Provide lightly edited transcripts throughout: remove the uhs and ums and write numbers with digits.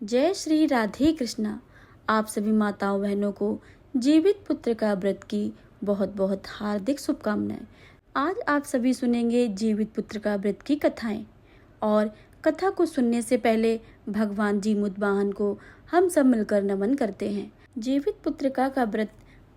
जय श्री राधे कृष्णा। आप सभी माताओं बहनों को जीवित पुत्र का व्रत की बहुत बहुत हार्दिक शुभकामनाएं। आज आप सभी सुनेंगे जीवित पुत्र का व्रत की कथाएं, और कथा को सुनने से पहले भगवान जीमूत वाहन को हम सब मिलकर नमन करते हैं। जीवित पुत्रिका का व्रत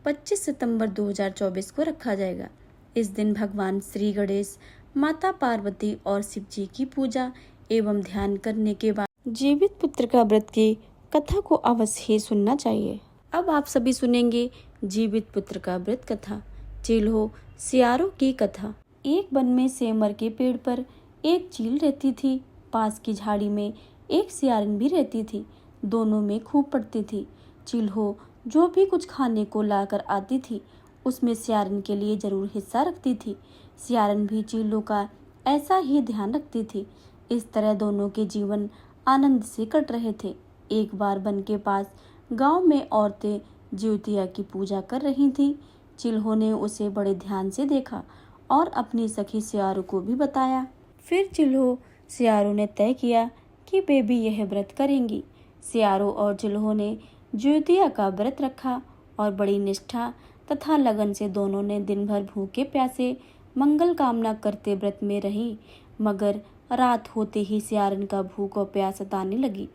25 सितंबर 2024 को रखा जाएगा। इस दिन भगवान श्री गणेश, माता पार्वती और शिव जी की पूजा एवं ध्यान करने के बाद जीवित पुत्र का व्रत की कथा को अवश्य ही सुनना चाहिए। अब आप सभी सुनेंगे जीवित पुत्र का व्रत कथा, चील्हो सियारों की कथा। एक वन में सेमर के पेड़ पर एक चील रहती थी। पास की झाड़ी में एक सियारिन भी रहती थी। दोनों में खूब पड़ती थी। चील्हो जो भी कुछ खाने को लाकर आती थी उसमें सियारिन के लिए जरूर हिस्सा रखती थी। सियारिन भी चील्हो का ऐसा ही ध्यान रखती थी। इस तरह दोनों के जीवन आनंद से कट रहे थे। एक बार वन के पास गांव में औरतें ज्योतिया की पूजा कर रही थीं। चिल्हो ने उसे बड़े ध्यान से देखा और अपनी सखी सियारो को भी बताया। फिर चिल्हो सियारो ने तय किया कि वे भी यह व्रत करेंगी। सियारो और चिल्हो ने ज्योतिया का व्रत रखा और बड़ी निष्ठा तथा लगन से दोनों ने दिन भर भूखे प्यासे मंगल कामना करते व्रत में रही। मगर रात होते ही सियारिन का भूख और प्यास सताने लगी।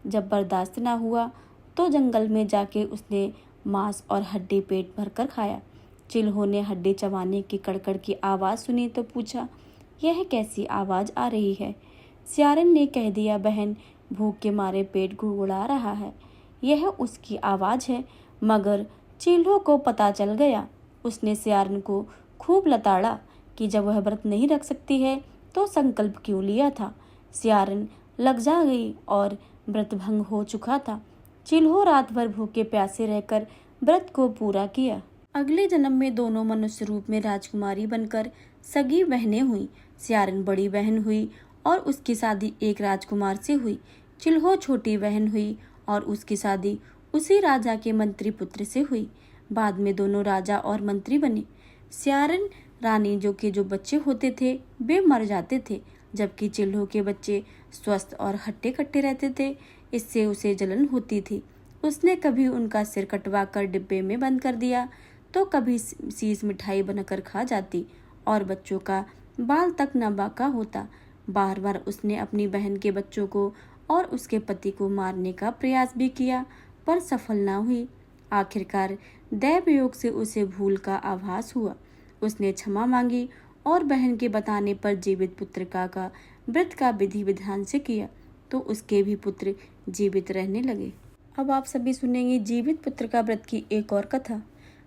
जब बर्दाश्त ना हुआ तो जंगल में जाके उसने मांस और हड्डी पेट भरकर खाया। चिल्हो ने हड्डी चबाने की कड़कड़ की आवाज़ सुनी तो पूछा, यह कैसी आवाज़ आ रही है? सियारिन ने कह दिया, बहन, भूख के मारे पेट गुड़गुड़ा रहा है, यह उसकी आवाज़ है। मगर चिल्हो को पता चल गया। उसने सियारिन को खूब लताड़ा कि जब वह व्रत नहीं रख सकती है तो संकल्प क्यों लिया था। सियारिन लग-जा गई और व्रत भंग हो चुका था। चिल्हो रात भर भूखे प्यासे रहकर व्रत को पूरा किया। अगले जन्म में दोनों मनुष्य रूप में राजकुमारी बनकर सगी बहनें हुई। सियारिन बड़ी बहन हुई और उसकी शादी एक राजकुमार से हुई। चिल्हो छोटी बहन हुई और उसकी शादी उसी राजा के मंत्री पुत्र से हुई। बाद में दोनों राजा और मंत्री बने। सियारिन रानी जो बच्चे होते थे वे मर जाते थे, जबकि चिल्हो के बच्चे स्वस्थ और हट्टे कट्टे रहते थे। इससे उसे जलन होती थी। उसने कभी उनका सिर कटवा कर डिब्बे में बंद कर दिया तो कभी शीश मिठाई बनाकर खा जाती और बच्चों का बाल तक न बाका होता। बार बार उसने अपनी बहन के बच्चों को और उसके पति को मारने का प्रयास भी किया, पर सफल न हुई। आखिरकार दैवयोग से उसे भूल का आभास हुआ। उसने क्षमा मांगी और बहन के बताने पर जीवित पुत्रिका का व्रत का विधि विधान से किया तो उसके भी पुत्र जीवित रहने लगे। अब आप सभी सुनेंगे जीवित पुत्र का व्रत की एक और कथा।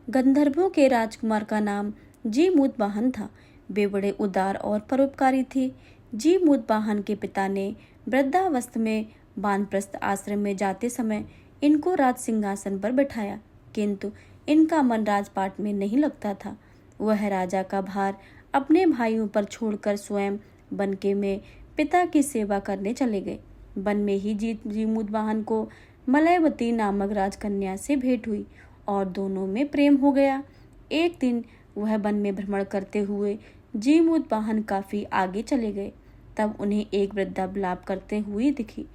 गंधर्वों के राजकुमार का नाम जीमूत वाहन था। वे बड़े उदार और परोपकारी थे। जीमूत वाहन के पिता ने वृद्धावस्था में वानप्रस्थ आश्रम में जाते समय इनको राज सिंहासन पर बैठाया, किंतु इनका मन राजपाट में नहीं लगता था। वह राजा का भार अपने भाइयों पर छोड़कर स्वयं वन के में पिता की सेवा करने चले गए। वन में ही जीमूत वाहन को मलयवती नामक राजकन्या से भेंट हुई और दोनों में प्रेम हो गया। एक दिन वह वन में भ्रमण करते हुए जीमूत वाहन काफी आगे चले गए। तब उन्हें एक वृद्धा विलाप करते हुए दिखी।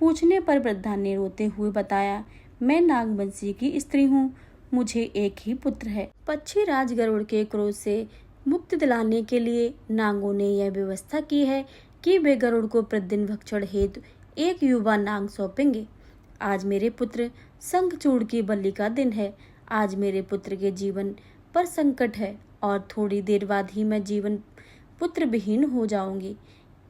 पूछने पर वृद्धा ने रोते हुए बताया, मैं नागवंशी की स्त्री हूँ, मुझे एक ही पुत्र है। पक्षी राज गरुड़ के क्रोध से मुक्ति दिलाने के लिए नागों ने यह व्यवस्था की है कि वे गरुड़ को प्रतिदिन भक्षण हेतु एक युवा नाग सौंपेंगे। आज मेरे पुत्र शंखचूड़ की बलि का दिन है। आज मेरे पुत्र के जीवन पर संकट है और थोड़ी देर बाद ही मैं जीवन पुत्र विहीन हो जाऊंगी।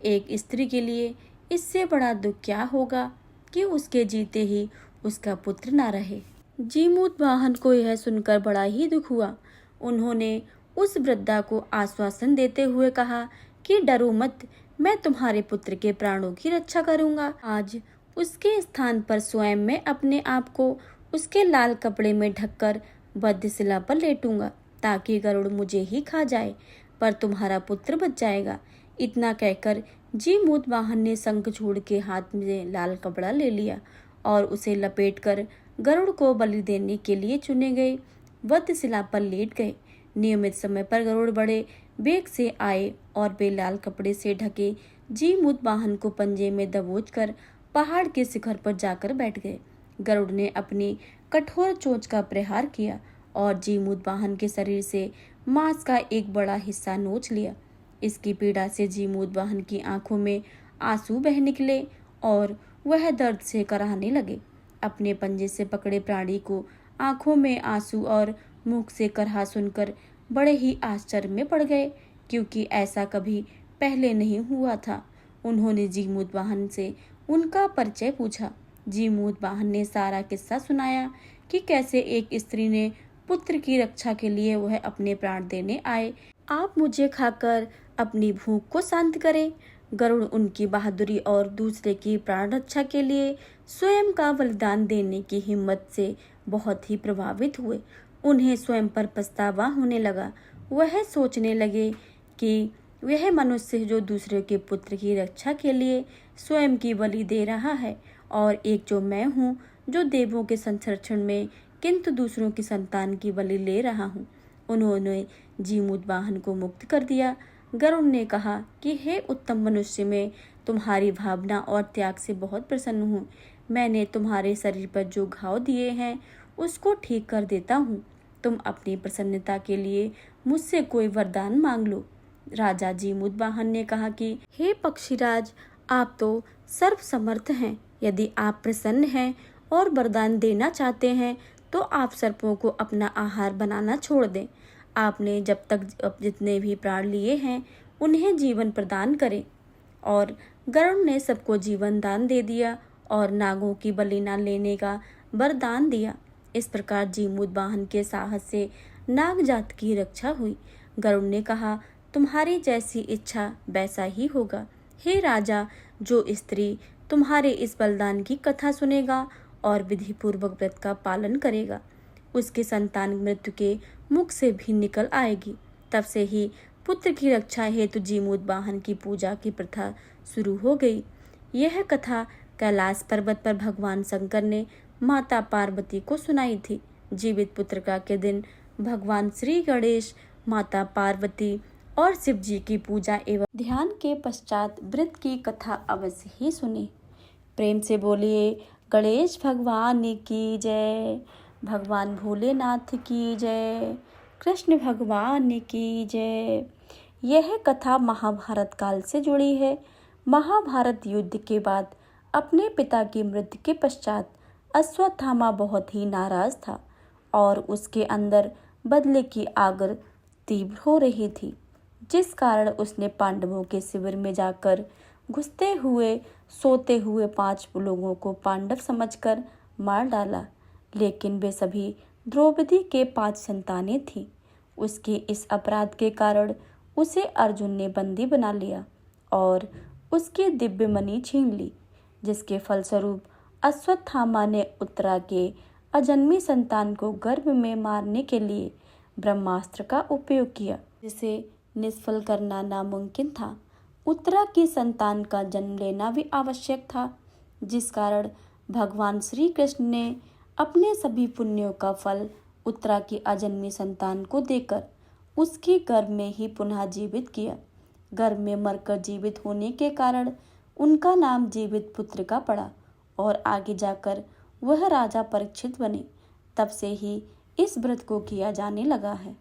एक स्त्री के लिए इससे बड़ा दुख क्या होगा कि उसके जीते ही उसका पुत्र ना रहे। जीमूत वाहन को यह सुनकर बड़ा ही दुख हुआ। उन्होंने उस वृद्धा को आश्वासन देते हुए कहा कि डरो मत, मैं तुम्हारे पुत्र के प्राणों की रक्षा करूंगा। आज उसके स्थान पर स्वयं मैं अपने आप को उसके लाल कपड़े में ढककर वध्यशिला पर लेटूंगा ताकि गरुड़ मुझे ही खा जाए, पर तुम्हारा पुत्र बच जाएगा। इतना कहकर जीमूत वाहन ने शंखचूड़ के हाथ में लाल कपड़ा ले लिया और उसे लपेटकर गरुड़ को बलि देने के लिए चुने गए वध्यशिला पर लेट गए। नियमित समय पर गरुड़ बड़े वेग से आए और वे लाल कपड़े से ढके जीमूत वाहन को पंजे में दबोच कर पहाड़ के शिखर पर जाकर बैठ गए। गरुड़ ने अपनी कठोर चोंच का प्रहार किया और जीमूत वाहन के शरीर से मांस का एक बड़ा हिस्सा नोच लिया। इसकी पीड़ा से जीमूत वाहन की आंखों में आंसू बह निकले और वह दर्द से कराहने लगे। अपने पंजे से पकड़े प्राणी को आंखों में आंसू और मुख से कराह सुनकर बड़े ही आश्चर्य में पड़ गए, क्योंकि ऐसा कभी पहले नहीं हुआ था। उन्होंने जीमूत वाहन से उनका परिचय पूछा। जीमूत वाहन ने सारा किस्सा सुनाया कि कैसे एक स्त्री ने पुत्र की रक्षा के लिए वह अपने प्राण देने आए। आप मुझे खाकर अपनी भूख को शांत करें। गरुड़ उनकी बहादुरी और दूसरे की प्राण रक्षा के लिए स्वयं का बलिदान देने की हिम्मत से बहुत ही प्रभावित हुए। उन्हें स्वयं पर पछतावा होने लगा। वह सोचने लगे कि वह मनुष्य जो दूसरे के पुत्र की रक्षा के लिए स्वयं की बलि दे रहा है, और एक जो मैं हूँ जो देवों के संरक्षण में किंतु दूसरों की संतान की बलि ले रहा हूँ। उन्होंने जीमूत वाहन को मुक्त कर दिया। गरुड़ ने कहा कि हे उत्तम मनुष्य, मैं तुम्हारी भावना और त्याग से बहुत प्रसन्न हूँ। मैंने तुम्हारे शरीर पर जो घाव दिए हैं उसको ठीक कर देता हूँ। तुम अपनी प्रसन्नता के लिए मुझसे कोई वरदान मांग लो। राजा जीमूत वाहन ने कहा कि हे पक्षीराज, आप तो सर्वसमर्थ हैं। यदि आप प्रसन्न हैं और वरदान देना चाहते हैं तो आप सर्पों को अपना आहार बनाना छोड़ दें। आपने जब तक जितने भी प्राण लिए हैं उन्हें जीवन प्रदान करें। और गरुड़ ने सबको जीवन दान दे दिया और नागों की बलि न लेने का वरदान दिया। इस प्रकार जीमूत वाहन के साहस से नाग जात की रक्षा हुई। गरुड़ ने कहा, तुम्हारी जैसी इच्छा वैसा ही होगा। हे राजा, जो स्त्री तुम्हारे इस बलिदान की कथा सुनेगा और विधि पूर्वक व्रत का पालन करेगा, उसकी संतान मृत्यु के मुख से भी निकल आएगी। तब से ही पुत्र की रक्षा हेतु जीमूत वाहन की पूजा की प्रथा शुरू हो गई। यह कथा कैलाश पर्वत पर भगवान शंकर ने माता पार्वती को सुनाई थी। जीवित पुत्रिका के दिन भगवान श्री गणेश, माता पार्वती और शिव जी की पूजा एवं ध्यान के पश्चात व्रत की कथा अवश्य ही सुने। प्रेम से बोलिए गणेश भगवान की जय, भगवान भोलेनाथ की जय, कृष्ण भगवान की जय। यह कथा महाभारत काल से जुड़ी है। महाभारत युद्ध के बाद अपने पिता की मृत्यु के पश्चात अश्वत्थामा बहुत ही नाराज था और उसके अंदर बदले की आग तीव्र हो रही थी, जिस कारण उसने पांडवों के शिविर में जाकर घुसते हुए सोते हुए 5 लोगों को पांडव समझकर मार डाला। लेकिन वे सभी द्रौपदी के 5 संतानें थीं। उसके इस अपराध के कारण उसे अर्जुन ने बंदी बना लिया और उसकी दिव्य मणि छीन ली, जिसके फलस्वरूप अश्वत्थामा ने उत्तरा के अजन्मी संतान को गर्भ में मारने के लिए ब्रह्मास्त्र का उपयोग किया, जिसे निष्फल करना नामुमकिन था। उत्तरा की संतान का जन्म लेना भी आवश्यक था, जिस कारण भगवान श्री कृष्ण ने अपने सभी पुण्यों का फल उत्तरा की अजन्मी संतान को देकर उसकी गर्भ में ही पुनः जीवित किया। गर्भ में मरकर जीवित होने के कारण उनका नाम जीवित पुत्रिका पड़ा और आगे जाकर वह राजा परीक्षित बने। तब से ही इस व्रत को किया जाने लगा है।